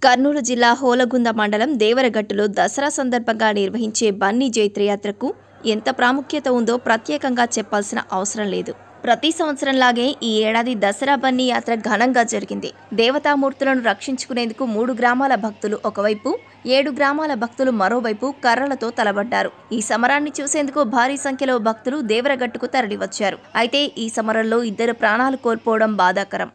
కర్నూలు జిల్లా హోలగుంద మండలం దేవరగట్టులో దసరా సందర్భంగా నిర్వహించే బన్నీ జైత్రయాత్రకు ఎంత ప్రాముఖ్యత ఉందో ప్రత్యేకంగా చెప్పాల్సిన అవసరం లేదు. ప్రతి సంవత్సరంలాగే ఈ ఏడాది దసరా బన్నీ యాత్ర ఘనంగా జరిగింది. దేవతామూర్తులను రక్షించుకునేందుకు 3 గ్రామాల భక్తులు ఒకవైపు, 7 గ్రామాల భక్తులు మరోవైపు కర్రలతో తలబడ్డారు. ఈ సమరాన్ని చూసేందుకు భారీ సంఖ్యలో భక్తులు దేవరగట్టుకు తరలివచ్చారు. అయితే ఈ సమరంలో 2 ప్రాణాలు కోల్పోవడం బాధాకరం.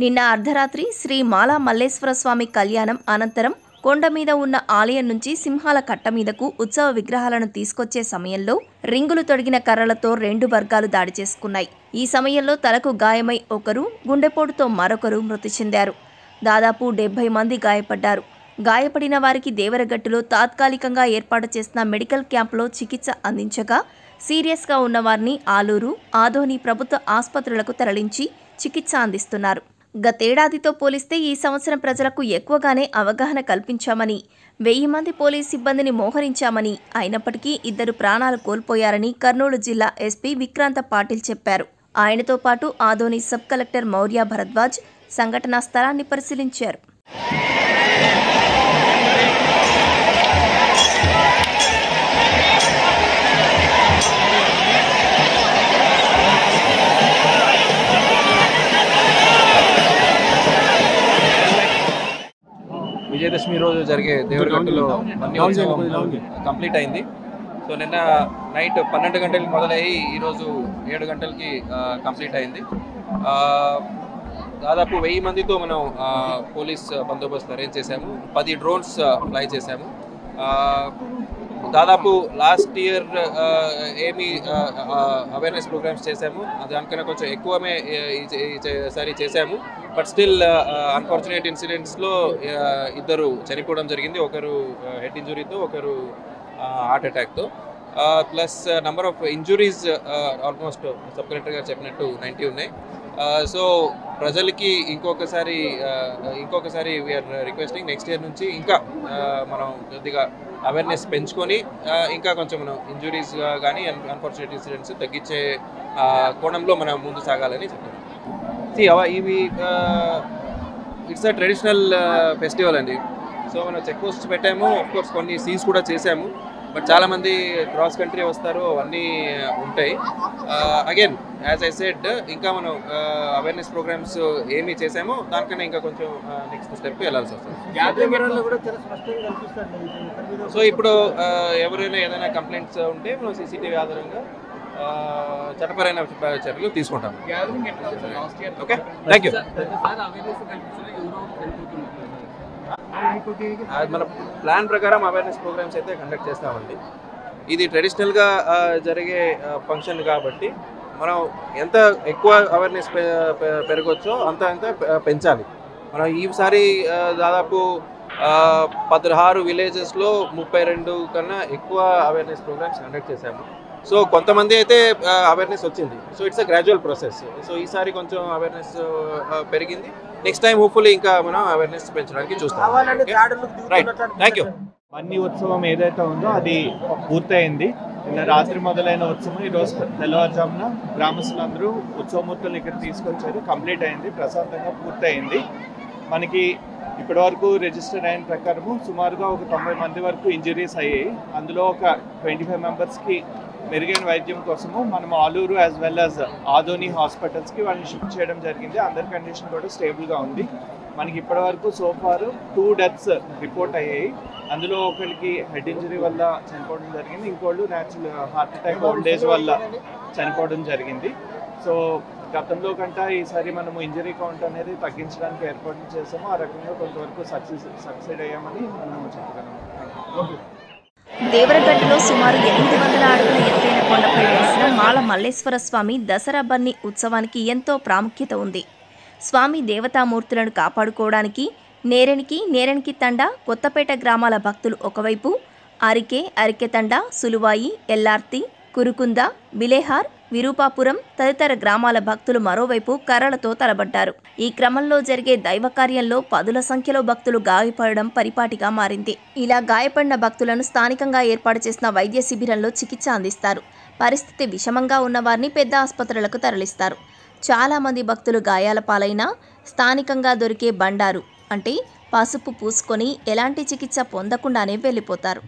నిన్న అర్ధరాత్రి శ్రీ మాలా మల్లేశ్వర స్వామి కళ్యాణం అనంతరం కొండ మీద ఉన్న ఆలయం నుంచి సింహాల కట్ట మీదకు ఉత్సవ విగ్రహాలను తీసుకొచ్చే సమయంలో రింగులు తొడిగిన కర్రలతో 2 వర్గాలు దాడి చేసుకున్నాయి. ఈ సమయంలో తలకు గాయమై ఒకరు, గుండెపోటుతో మరొకరు మృతి చెందారు. దాదాపు 70 మంది గాయపడ్డారు. గాయపడిన వారికి దేవరగట్టులో తాత్కాలికంగా ఏర్పాటు చేసిన మెడికల్ క్యాంపులో చికిత్స అందించగా, సీరియస్గా ఉన్నవారిని ఆలూరు, ఆదోని ప్రభుత్వ ఆసుపత్రులకు తరలించి చికిత్స అందిస్తున్నారు. గతేడాదితో పోలిస్తే ఈ సంవత్సరం ప్రజలకు ఎక్కువగానే అవగాహన కల్పించామని, 1000 మంది పోలీస్ సిబ్బందిని మోహరించామని, అయినప్పటికీ 2 ప్రాణాలు కోల్పోయారని కర్నూలు జిల్లా ఎస్పీ విక్రాంత పాటిల్ చెప్పారు. ఆయనతో పాటు ఆదోని సబ్ కలెక్టర్ మౌర్య భరద్వాజ్ సంఘటనా స్థలాన్ని పరిశీలించారు. విజయదశమి రోజు జరిగే దేవరగట్టులో బన్నీ ఉత్సవం కంప్లీట్ అయింది. సో నిన్న నైట్ 12 గంటలకి మొదలయ్యి ఈరోజు 7 గంటలకి కంప్లీట్ అయింది. దాదాపు 1000 మందితో మనం పోలీస్ బందోబస్తు అరేంజ్ చేశాము. 10 డ్రోన్స్ ఫ్లై చేశాము. దాదాపు లాస్ట్ ఇయర్ ఏమి అవేర్నెస్ ప్రోగ్రామ్స్ చేశాము, దానికన్నా కొంచెం ఎక్కువమే ఈసారి చేశాము. బట్ స్టిల్ అన్ఫార్చునేట్ ఇన్సిడెంట్స్లో 2 చనిపోవడం జరిగింది. ఒకరు హెడ్ ఇంజురీతో, ఒకరు హార్ట్ అటాక్తో. Plus number of injuries almost sub collector గారు చెప్పినట్టు 90 ఉన్నాయి. సో ప్రజలకి ఇంకొకసారి వీఆర్ రిక్వెస్టింగ్ నెక్స్ట్ ఇయర్ నుంచి ఇంకా మనం కొద్దిగా అవేర్నెస్ పెంచుకొని ఇంకా కొంచెం మనం ఇంజురీస్ కానీ అన్ఫార్చునేట్ ఇన్సిడెంట్స్ తగ్గించే కోణంలో మనం ముందు సాగాలని చెప్తున్నాం. ఇవి ఇట్స్ అ ట్రెడిషనల్ ఫెస్టివల్ అండి. సో మనం చెక్ పోస్ట్ పెట్టాము, ఆఫ్కోర్స్ కొన్ని సీజ్ కూడా చేసాము. బట్ చాలామంది క్రాస్ కంట్రీ వస్తారు, అవన్నీ ఉంటాయి. అగైన్ యాజ్ ఐ సెడ్, ఇంకా మనం అవేర్నెస్ ప్రోగ్రామ్స్ ఏమి చేసామో దానికన్నా ఇంకా కొంచెం నెక్స్ట్ స్టెప్ వెళ్ళాల్సి వస్తుంది. సో ఇప్పుడు ఎవరైనా ఏదైనా కంప్లైంట్స్ ఉంటే మనం సీసీటీవీ ఆధారంగా చట్టపరమైన చర్యలు తీసుకుంటాం. Okay, thank you. మన ప్లాన్ ప్రకారం అవేర్నెస్ ప్రోగ్రామ్స్ అయితే కండక్ట్ చేస్తామండి. ఇది ట్రెడిషనల్గా జరిగే ఫంక్షన్ కాబట్టి మనం ఎంత ఎక్కువ అవేర్నెస్ పెరగొచ్చో అంత పెంచాలి. మనం ఈసారి దాదాపు 16 విలేజెస్లో 32 కన్నా ఎక్కువ అవేర్నెస్ ప్రోగ్రామ్స్ కండక్ట్ చేశాము. సో కొంతమంది అయితే అవేర్నెస్ వచ్చింది. So it's a gradual process. So ఈసారి కొంచెం అవేర్నెస్ పెరిగింది. నెక్స్ట్ టైం హోప్ఫుల్లీ ఇంకా మనం అవేర్నెస్ పెంచడానికి చూస్తాం. Right, thank you. బన్నీ ఉత్సవం ఏదైతే ఉందో అది పూర్తయింది. నిన్న రాత్రి మొదలైన ఉత్సవం ఈరోజు తెల్లవారుజామున గ్రామస్తులందరూ ఉత్సవమూర్తులను ఇక్కడ తీసుకొచ్చారు. కంప్లీట్ అయింది, ప్రశాంతంగా పూర్తయింది. మనకి ఇప్పటివరకు రిజిస్టర్ అయిన ప్రకారము సుమారుగా ఒక 90 మంది వరకు ఇంజరీస్ అయ్యాయి. అందులో ఒక 25 మెంబర్స్కి మెరుగైన వైద్యం కోసము మనం Alur as well as Adoni హాస్పిటల్స్కి వాళ్ళని షిఫ్ట్ చేయడం జరిగింది. అందరి కండిషన్ కూడా స్టేబుల్గా ఉంది. మనకి ఇప్పటివరకు సోఫారు 2 డెత్స్ రిపోర్ట్ అయ్యాయి. అందులో ఒకరికి హెడ్ ఇంజరీ వల్ల చనిపోవడం జరిగింది, ఇంకోళ్ళు natural heart attack old age వల్ల చనిపోవడం జరిగింది. సో గతంలో కంటే ఈసారి మనము ఇంజరీ కౌంట్ అనేది తగ్గించడానికి ఏర్పాట్లు చేసాము. ఆ రకంగా కొంతవరకు సక్సెడ్ అయ్యామని మనము చెప్పగలము. దేవరగట్టులో సుమారు 800 అడుగుల ఎత్తైన కొండపై వెలిసిన మాల మల్లేశ్వర స్వామి దసరా బన్నీ ఉత్సవానికి ఎంతో ప్రాముఖ్యత ఉంది. స్వామి దేవతామూర్తులను కాపాడుకోవడానికి నేరెనికి తండా, కొత్తపేట గ్రామాల భక్తులు ఒకవైపు, అరికె తండా, సులువాయి, ఎల్లార్తి, కురుకుంద, బిలేహార్, విరూపాపురం తదితర గ్రామాల భక్తులు మరోవైపు కర్రలతో తలబడ్డారు. ఈ క్రమంలో జరిగే దైవ కార్యంలో పదుల సంఖ్యలో భక్తులు గాయపడడం పరిపాటిగా మారింది. ఇలా గాయపడిన భక్తులను స్థానికంగా ఏర్పాటు చేసిన వైద్య శిబిరంలో చికిత్స అందిస్తారు. పరిస్థితి విషమంగా ఉన్న వారిని పెద్ద ఆసుపత్రులకు తరలిస్తారు. చాలా మంది భక్తులు గాయాల పాలైనా స్థానికంగా దొరికే బండారు అంటే పసుపు పూసుకొని ఎలాంటి చికిత్స పొందకుండానే వెళ్ళిపోతారు.